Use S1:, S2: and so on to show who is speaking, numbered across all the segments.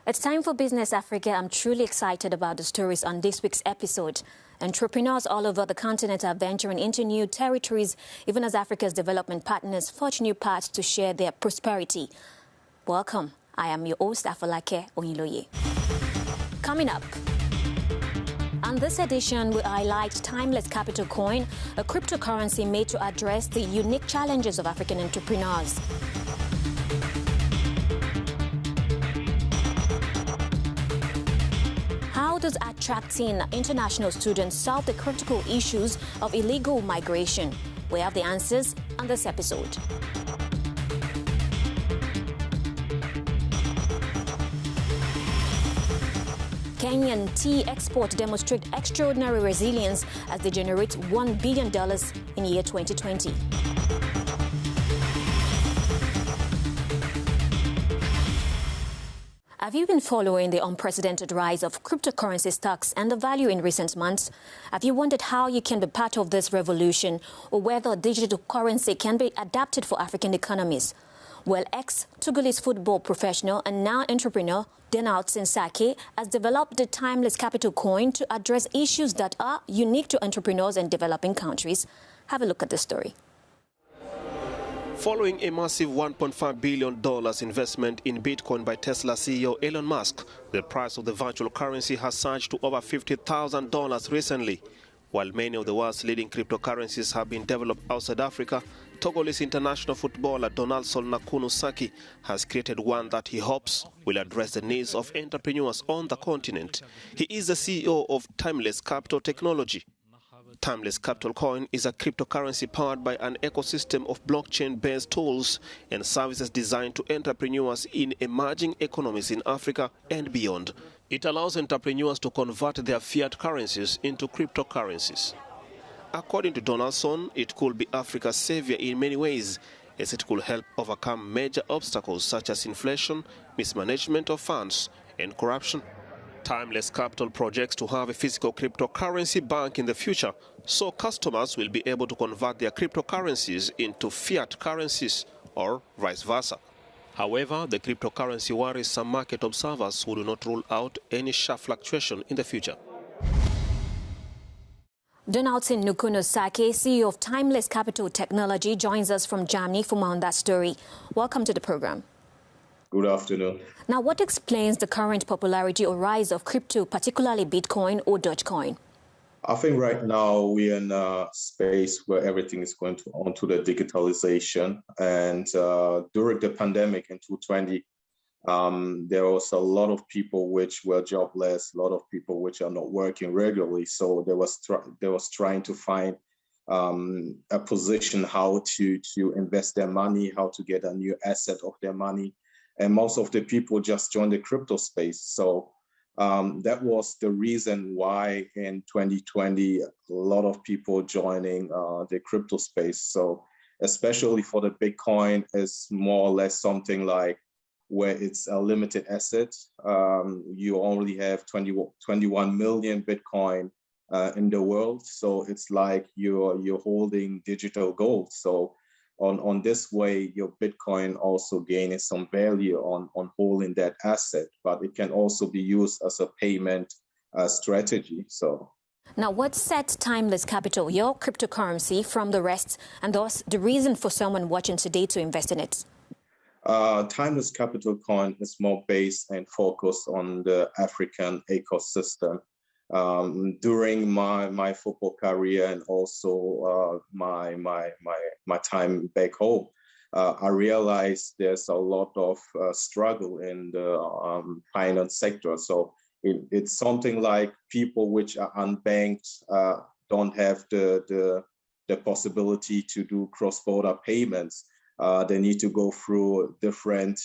S1: It's time for Business Africa. I'm truly excited about the stories on this week's episode. Entrepreneurs all over the continent are venturing into new territories, even as Africa's development partners forge new paths to share their prosperity. Welcome. I am your host, Afolake Oniloye. Coming up, on this edition, we highlight Timeless Capital Coin, a cryptocurrency made to address the unique challenges of African entrepreneurs. How does attracting international students solve the critical issues of illegal migration? We have the answers on this episode. Kenyan tea exports demonstrate extraordinary resilience as they generate $1 billion in year 2020. Have you been following the unprecedented rise of cryptocurrency stocks and the value in recent months? Have you wondered how you can be part of this revolution or whether digital currency can be adapted for African economies? Well, ex-Togolese football professional and now entrepreneur Donaldson Sackey has developed the Timeless Capital Coin to address issues that are unique to entrepreneurs in developing countries. Have a look at the story.
S2: Following a massive $1.5 billion investment in Bitcoin by Tesla CEO Elon Musk, the price of the virtual currency has surged to over $50,000 recently. While many of the world's leading cryptocurrencies have been developed outside Africa, Togolese international footballer Donaldson Sackey has created one that he hopes will address the needs of entrepreneurs on the continent. He is the CEO of Timeless Capital Technology. Timeless Capital Coin is a cryptocurrency powered by an ecosystem of blockchain-based tools and services designed to entrepreneurs in emerging economies in Africa and beyond. It allows entrepreneurs to convert their fiat currencies into cryptocurrencies. According to Donaldson, it could be Africa's savior in many ways, as it could help overcome major obstacles such as inflation, mismanagement of funds, and corruption. Timeless Capital projects to have a physical cryptocurrency bank in the future, so customers will be able to convert their cryptocurrencies into fiat currencies or vice versa. However, the cryptocurrency worries some market observers who do not rule out any sharp fluctuation in the future.
S1: Donaldson Sackey, CEO of Timeless Capital Technology, joins us from Germany for more on that story. Welcome to the program.
S3: Good afternoon.
S1: Now, what explains the current popularity or rise of crypto, particularly Bitcoin or Dogecoin?
S3: I think right now we're in a space where everything is going onto the digitalization. And during the pandemic in 2020, there was a lot of people which were jobless, a lot of people which are not working regularly. So they was trying to find a position how to invest their money, how to get a new asset of their money. And most of the people just joined the crypto space. So that was the reason why in 2020, a lot of people joining the crypto space. So especially for the Bitcoin, is more or less something like where it's a limited asset. You only have 21 million Bitcoin in the world. So it's like you're holding digital gold. So on this way, your Bitcoin also gaining some value on holding that asset, but it can also be used as a payment strategy. So
S1: now, what sets Timeless Capital, your cryptocurrency, from the rest, and thus the reason for someone watching today to invest in it?
S3: Timeless Capital Coin is more based and focused on the African ecosystem. During my football career and also my time back home, I realized there's a lot of struggle in the finance sector. So it's something like people which are unbanked don't have the possibility to do cross-border payments. They need to go through different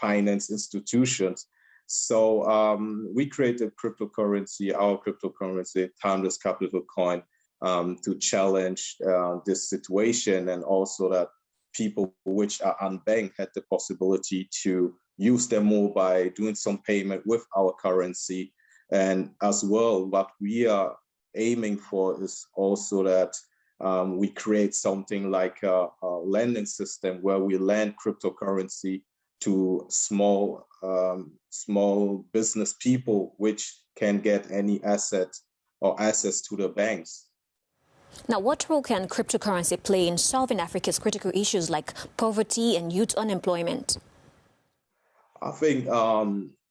S3: finance institutions. So we created our cryptocurrency, Timeless Capital Coin, to challenge this situation, and also that people which are unbanked had the possibility to use their mobile, doing some payment with our currency. And as well, what we are aiming for is also that we create something like a lending system where we lend cryptocurrency to small business people which can get any asset or access to the banks.
S1: Now, what role can cryptocurrency play in solving Africa's critical issues like poverty and youth unemployment?
S3: I think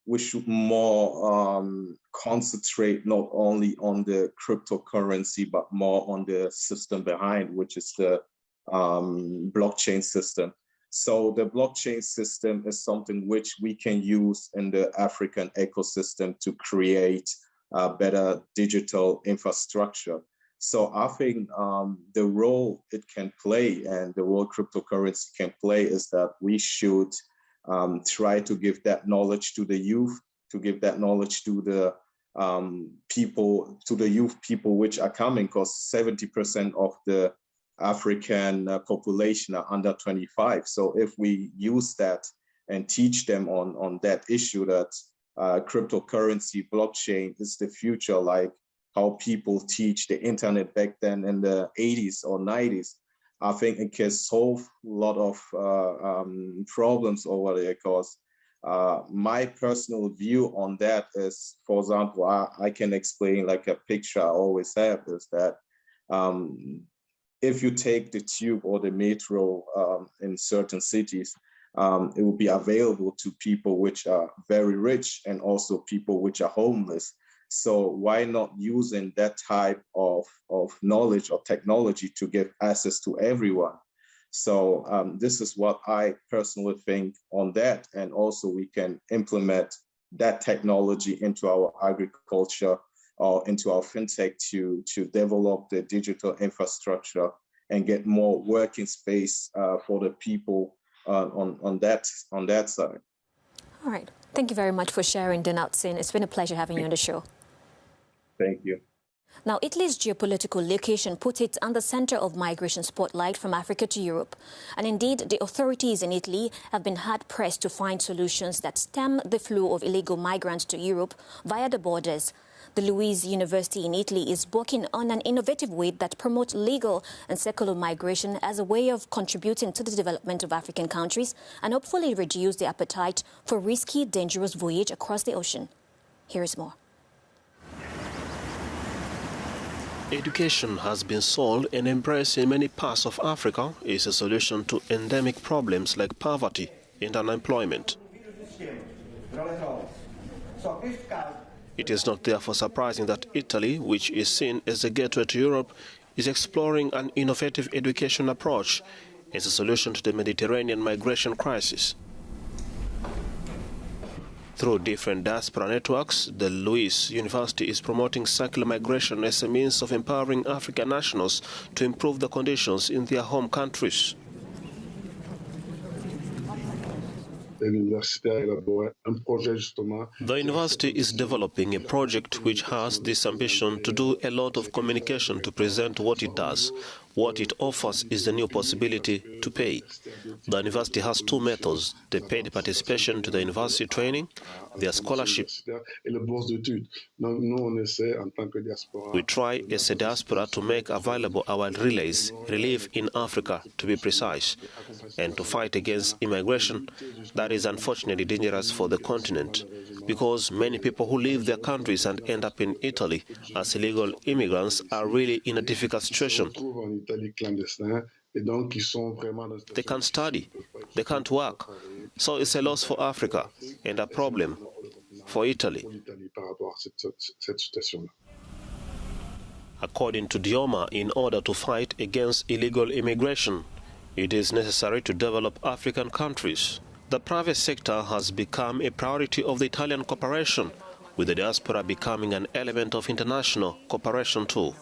S3: we should more concentrate not only on the cryptocurrency, but more on the system behind, which is the blockchain system. So the blockchain system is something which we can use in the African ecosystem to create a better digital infrastructure. So I think the role it can play and the role cryptocurrency can play is that we should try to give that knowledge to the youth, to give that knowledge to the people, to the youth people which are coming, because 70% of the African population are under 25. So if we use that and teach them on that issue that cryptocurrency, blockchain is the future, like how people teach the internet back then in the 80s or 90s, I think it can solve a lot of problems over there. Because my personal view on that is, for example, I can explain like a picture I always have is that if you take the tube or the metro in certain cities, it will be available to people which are very rich and also people which are homeless. So why not using that type of knowledge or technology to give access to everyone? So this is what I personally think on that. And also we can implement that technology into our agriculture or into our fintech to develop the digital infrastructure and get more working space for the people on that side.
S1: All right. Thank you very much for sharing, Donaldson. It's been a pleasure having you on the show.
S3: Thank you.
S1: Now, Italy's geopolitical location put it on the center of migration spotlight from Africa to Europe. And indeed, the authorities in Italy have been hard-pressed to find solutions that stem the flow of illegal migrants to Europe via the borders. The Luiss University in Italy is working on an innovative way that promotes legal and secular migration as a way of contributing to the development of African countries and hopefully reduce the appetite for risky, dangerous voyage across the ocean. Here is more.
S2: Education has been sold and embraced in many parts of Africa as a solution to endemic problems like poverty and unemployment. It is not therefore surprising that Italy, which is seen as the gateway to Europe, is exploring an innovative education approach as a solution to the Mediterranean migration crisis. Through different diaspora networks, the Luiss University is promoting secular migration as a means of empowering African nationals to improve the conditions in their home countries. The university is developing a project which has this ambition to do a lot of communication to present what it does. What it offers is the new possibility to pay. The university has two methods: the paid participation to the university training, their scholarship. We try as a diaspora to make available our relays, Relief in Africa to be precise, and to fight against immigration that is unfortunately dangerous for the continent, because many people who leave their countries and end up in Italy as illegal immigrants are really in a difficult situation. They can't study, they can't work, so it's a loss for Africa and a problem for Italy. According to Dioma, in order to fight against illegal immigration, it is necessary to develop African countries. The private sector has become a priority of the Italian cooperation, with the diaspora becoming an element of international cooperation too.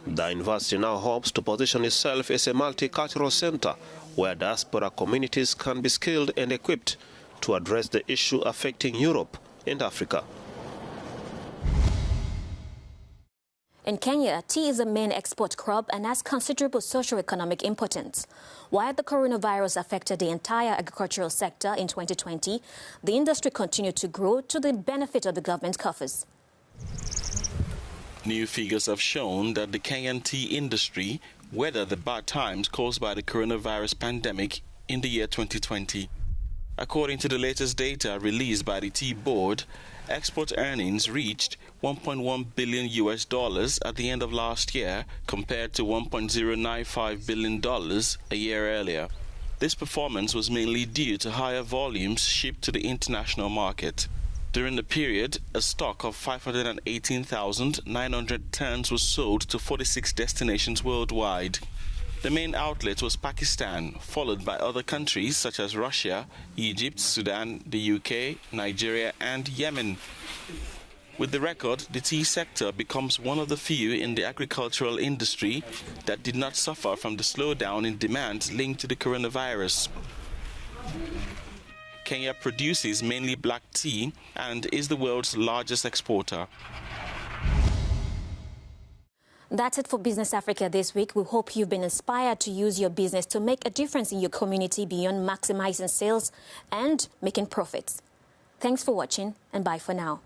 S2: The university now hopes to position itself as a multicultural center where diaspora communities can be skilled and equipped to address the issue affecting Europe and Africa.
S1: In Kenya, tea is a main export crop and has considerable socio-economic importance. While the coronavirus affected the entire agricultural sector in 2020, the industry continued to grow to the benefit of the government coffers.
S4: New figures have shown that the Kenyan tea industry weathered the bad times caused by the coronavirus pandemic in the year 2020. According to the latest data released by the Tea Board, export earnings reached $1.1 billion at the end of last year compared to $1.095 billion a year earlier. This performance was mainly due to higher volumes shipped to the international market. During the period, a stock of 518,900 tons was sold to 46 destinations worldwide. The main outlet was Pakistan, followed by other countries such as Russia, Egypt, Sudan, the UK, Nigeria and Yemen. With the record, the tea sector becomes one of the few in the agricultural industry that did not suffer from the slowdown in demand linked to the coronavirus. Kenya produces mainly black tea and is the world's largest exporter.
S1: That's it for Business Africa this week. We hope you've been inspired to use your business to make a difference in your community beyond maximizing sales and making profits. Thanks for watching, and bye for now.